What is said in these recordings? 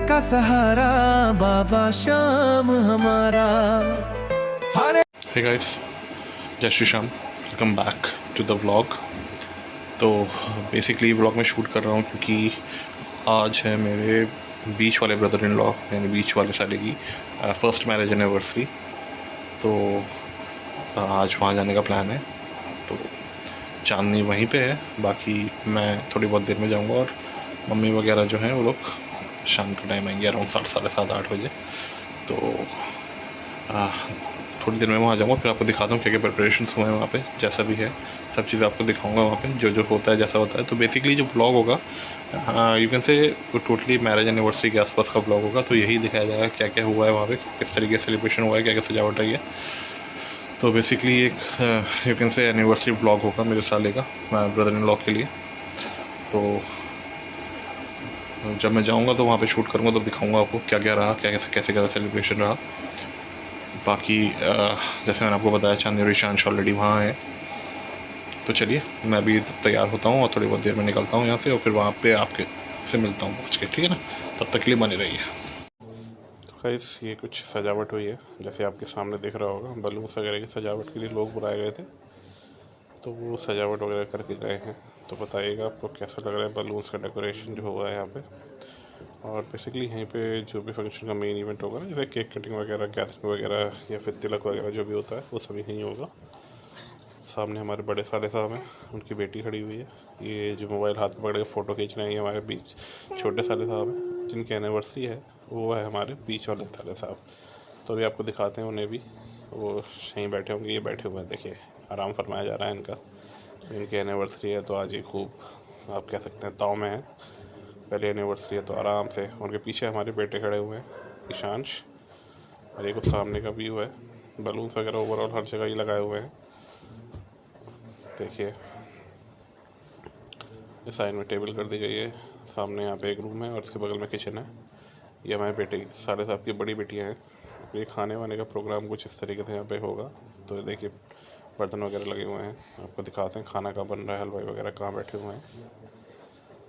का सहारा बाबा श्याम हमारा। Hey guys, जय Shri Shyam, welcome back to the vlog. तो बेसिकली व्लॉग में शूट कर रहा हूँ क्योंकि आज है मेरे बीच वाले ब्रदर इन लॉ यानी बीच वाले साले की फर्स्ट मैरिज एनिवर्सरी। तो आज वहाँ जाने का प्लान है। तो चांदनी वहीं पे है, बाकी मैं थोड़ी बहुत देर में जाऊँगा और मम्मी वगैरह जो हैं वो लोग शाम के टाइम आएंगे अराउंड 7, साढ़े 7, 8 बजे। तो थोड़ी देर में वहाँ जाऊँगा, फिर आपको दिखाता हूँ क्या क्या प्रिपरेशंस हुए हैं वहाँ पे। जैसा भी है सब चीज़ आपको दिखाऊंगा वहाँ पे, जो जो होता है जैसा होता है। तो बेसिकली जो व्लॉग होगा you can say totally marriage anniversary के आसपास का व्लॉग होगा। तो यही दिखाया जाएगा क्या क्या हुआ है वहाँ पे, किस तरीके से सेलिब्रेशन हुआ है, क्या क्या सजावट रही है। तो बेसिकली एक you can say anniversary vlog होगा मेरे साले का ब्रदर इन लॉ के लिए। तो जब मैं जाऊँगा तो वहाँ पे शूट करूँगा, तो दिखाऊँगा आपको क्या क्या रहा, क्या कैसे कैसे सेलिब्रेशन रहा। बाकी जैसे मैंने आपको बताया चांदनी और ईशांश ऑलरेडी वहाँ है। तो चलिए मैं भी तैयार होता हूँ और थोड़ी बहुत देर में निकलता हूँ यहाँ से, और फिर वहाँ पे आपके से मिलता हूँ पहुँच के, ठीक है ना। तब तक के लिए बने रहिए। तो गाइस ये कुछ सजावट हुई है, जैसे आपके सामने दिख रहा होगा। बलून्स वगैरह की सजावट के लिए लोग बुलाए गए थे, तो वो सजावट वगैरह करके गए हैं। तो बताइएगा आपको कैसा लग रहा है बलून्स का डेकोरेशन जो हुआ है यहाँ पे। और बेसिकली यहीं पे जो भी फंक्शन का मेन इवेंट होगा ना, जैसे केक कटिंग वगैरह, गैदरिंग वगैरह या फिर तिलक वगैरह जो भी होता है, वो सभी यहीं होगा। सामने हमारे बड़े साले साहब हैं, उनकी बेटी खड़ी हुई है। ये जो मोबाइल हाथ में पकड़ के फ़ोटो खींच रहे हैं, ये हमारे बीच छोटे साले साहब हैं, जिनकी एनिवर्सरी है। वो है हमारे बीच वाले साले साहब। तो अभी आपको दिखाते हैं उन्हें भी, वो यहीं बैठे होंगे। ये बैठे हुए हैं, देखिए आराम फरमाया जा रहा है इनका। तो इनकी एनिवर्सरी है, तो आज ये खूब आप कह सकते हैं ताव में है। पहली एनिवर्सरी है तो आराम से। उनके पीछे हमारे बेटे खड़े हुए हैं, ईशांश। और ये कुछ सामने का व्यू है। बलून्स वगैरह ओवरऑल हर जगह ही लगाए हुए हैं, देखिए। इस साइड में टेबल कर दी गई है, सामने यहाँ पे एक रूम है और उसके बगल में किचन है। ये हमारे बेटे साले साहब की बड़ी बेटियाँ हैं। ये खाने वाने का प्रोग्राम कुछ इस तरीके से यहाँ पे होगा। तो देखिए बर्तन वगैरह लगे हुए हैं, आपको दिखाते हैं खाना कहाँ बन रहा है, हलवाई वगैरह कहाँ बैठे हुए हैं।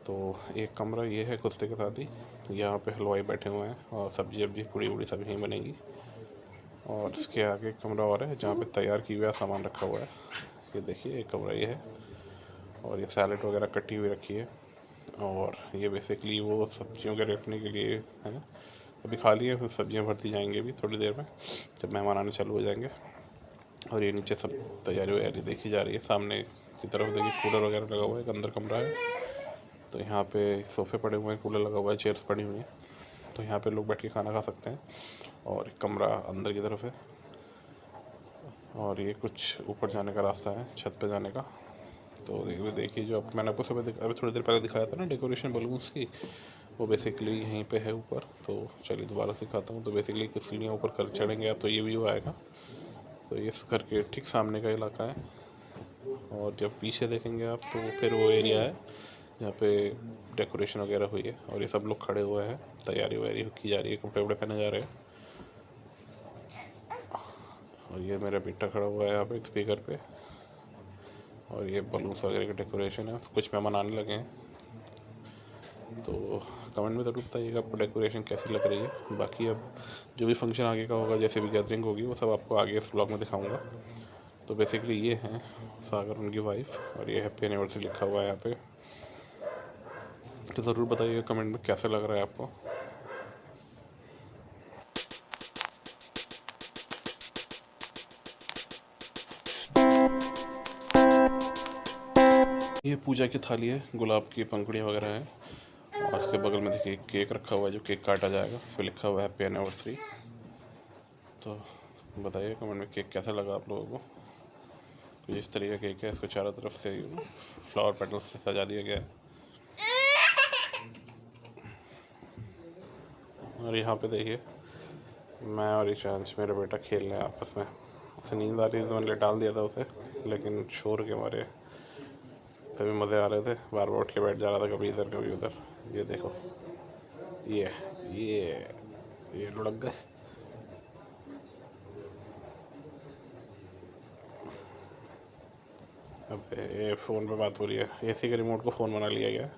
तो एक कमरा ये है कुश्ते के साथ ही, यहाँ पे हलवाई बैठे हुए हैं और सब्जी वब्जी पूड़ी वूड़ी सब यहीं बनेगी। और इसके आगे एक कमरा और है जहाँ पे तैयार किया हुआ सामान रखा हुआ है। ये देखिए एक कमरा ये है, और ये सैलेड वगैरह कटी हुई रखी है। और ये बेसिकली वो सब्जियों के रखने के लिए है। अभी खाली है, फिर सब्जियां भरती जाएंगी अभी थोड़ी देर में, जब मेहमान आने चालू हो जाएंगे। और ये नीचे सब तैयारी वैयारी देखी जा रही है। सामने की तरफ देखिए कूलर वगैरह लगा हुआ है, एक अंदर कमरा है। तो यहाँ पे सोफ़े पड़े हुए हैं, कूलर लगा हुआ है, चेयर्स पड़ी हुई हैं। तो यहाँ पे लोग बैठ के खाना खा सकते हैं। और एक कमरा अंदर की तरफ है। और ये कुछ ऊपर जाने का रास्ता है, छत पे जाने का। तो देखिए जो मैंने आपको सुबह अभी थोड़ी देर पहले दिखाया था ना डेकोरेशन बलून्स की, वो बेसिकली यहीं पे है ऊपर। तो चलिए दोबारा सिखाता हूँ। तो बेसिकली कुछ सीढ़ियाँ ऊपर कर चढ़ेंगे आप तो ये व्यू आएगा। तो ये इस घर के ठीक सामने का इलाका है। और जब पीछे देखेंगे आप तो फिर वो एरिया है जहाँ पे डेकोरेशन वगैरह हुई है। और ये सब लोग खड़े हुए हैं, तैयारी वैयारी की जा रही है, कपड़े वपड़े पहने जा रहे हैं। और ये मेरा बेटा खड़ा हुआ है यहाँ पे स्पीकर पे। और ये बलून्स वगैरह की डेकोरेशन है, कुछ मेहमान आने लगे हैं। तो कमेंट में ज़रूर बताइएगा आपको डेकोरेशन कैसी लग रही है। बाकी अब जो भी फंक्शन आगे का होगा, जैसे भी गैदरिंग होगी, वो सब आपको आगे इस ब्लॉग में दिखाऊंगा। तो बेसिकली ये हैं सागर, उनकी वाइफ, और ये हैप्पी एनिवर्सरी लिखा हुआ है यहाँ पे। तो ज़रूर बताइएगा कमेंट में कैसा लग रहा है आपको। ये पूजा की थाली है, गुलाब की पंखुड़ियाँ वगैरह हैं। और उसके बगल में देखिए केक रखा हुआ है, जो केक काटा जाएगा, उस पर लिखा हुआ है हैप्पी एनिवर्सरी। तो बताइए कमेंट में केक कैसा लगा आप लोगों को। तो जिस तरीके का केक है, इसको चारों तरफ से फ्लावर पेटल्स से सजा दिया गया है। और यहाँ पे देखिए मैं और ईशांश, मेरा बेटा, खेल रहे हैं आपस में। उसे नींद आ रही थी तो मैंने डाल दिया था उसे, लेकिन शोर के मारे सभी मज़े आ रहे थे। बार बार उठ के बैठ जा रहा था, कभी इधर कभी उधर। ये देखो, ये ये लुढ़क गए। अब ये फ़ोन पे बात हो रही है, एसी के रिमोट को फ़ोन बना लिया गया है।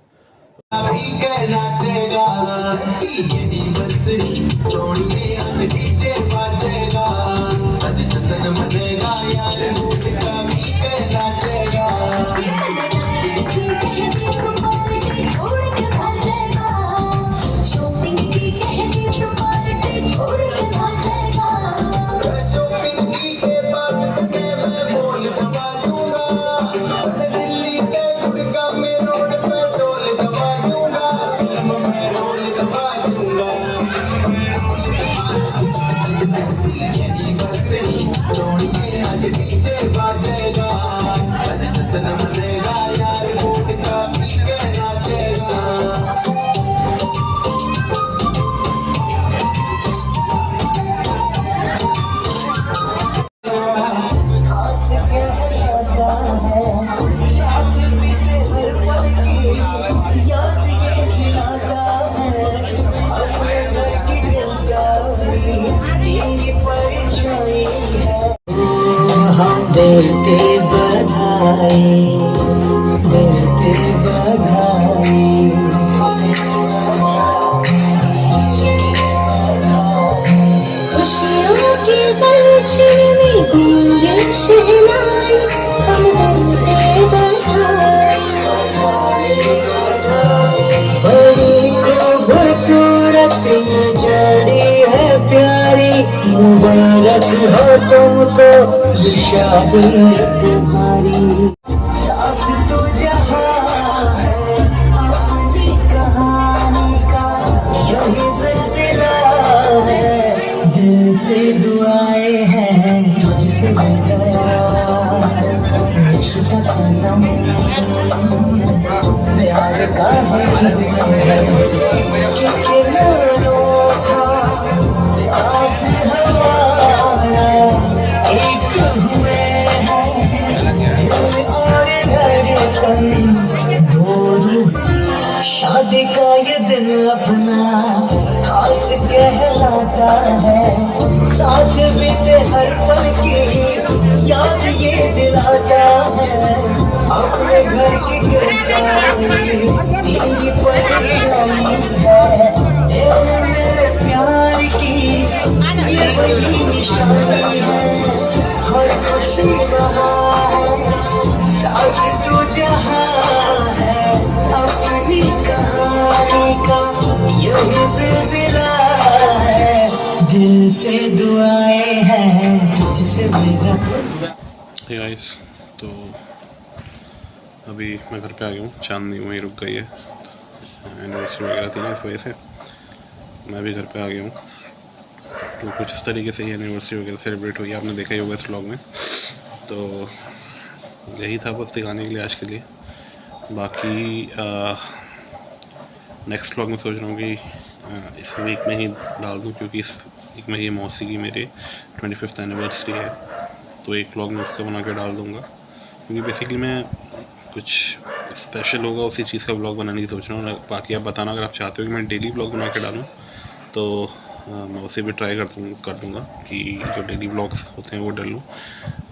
देते बधाई, देते बधाई। खुशियों के बलछिन में गूंजे शहनाई, हम देते बधाई। बड़ी खूबसूरत ये जोड़ी है प्यारी, मुबारक हो तुमको ये शादी तुम्हारी। साथ तो जहां है अपनी कहानी का यही सिलसिला है, दिल से दुआएं हैं तुझसे रिश्ता सनम, प्यार का है कितना अनोखा साथ हमारा, एक हुए हैं दिल और धड़कन दोनों। शादी का ये दिन अपना खास कहलाता है, साथ बीते हर पल की याद ये दिलाता है। अपने घर की तेरी परेशानी है, तेरे मेरे प्यार की ये वही निशानी है। हर खुशी वहाँ है, साथ तू जहाँ है, अपनी कहानी का यही सिलसिला है, दिल से दुआएं हैं तुझसे भेजा। हे गाइस, तो अभी मैं घर पे आ गया हूँ। चांदनी वहीं रुक गई है, एनिवर्सरी वगैरह थी ना, इस वजह से मैं भी घर पे आ गया हूँ। तो कुछ इस तरीके से ही एनिवर्सरी वगैरह सेलिब्रेट हुई, आपने देखा ही होगा इस व्लॉग में। तो यही था बस दिखाने के लिए आज के लिए। बाकी नेक्स्ट व्लॉग में सोच रहा हूँ कि इस वीक में ही डाल दूँ, क्योंकि इस वीक में ही मौसी की मेरी 25th एनिवर्सरी है। तो एक व्लॉग में उसका बना के डाल दूँगा, क्योंकि बेसिकली मैं कुछ स्पेशल होगा उसी चीज़ का व्लॉग बनाने की सोच रहा हूँ। बाकी आप बताना अगर आप चाहते हो कि मैं डेली व्लॉग बना के डालूँ, तो मैं उसे भी ट्राई कर दूँगा कि जो डेली व्लॉग्स होते हैं वो डालूँ।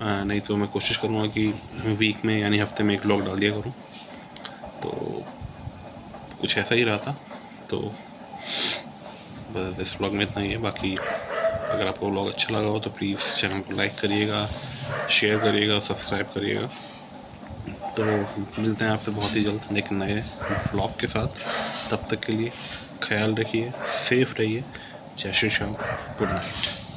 नहीं तो मैं कोशिश करूँगा कि वीक में यानी हफ्ते में एक व्लॉग डाल दिया करूँ। तो कुछ ऐसा ही रहा था। तो बस इस व्लॉग में इतना ही है। बाकी अगर आपको व्लॉग अच्छा लगा हो तो प्लीज़ चैनल को लाइक करिएगा, शेयर करिएगा, सब्सक्राइब करिएगा। तो मिलते हैं आपसे बहुत ही जल्द एक नए व्लॉग के साथ। तब तक के लिए ख्याल रखिए, सेफ रहिए। जय श्री श्याम, गुड नाइट।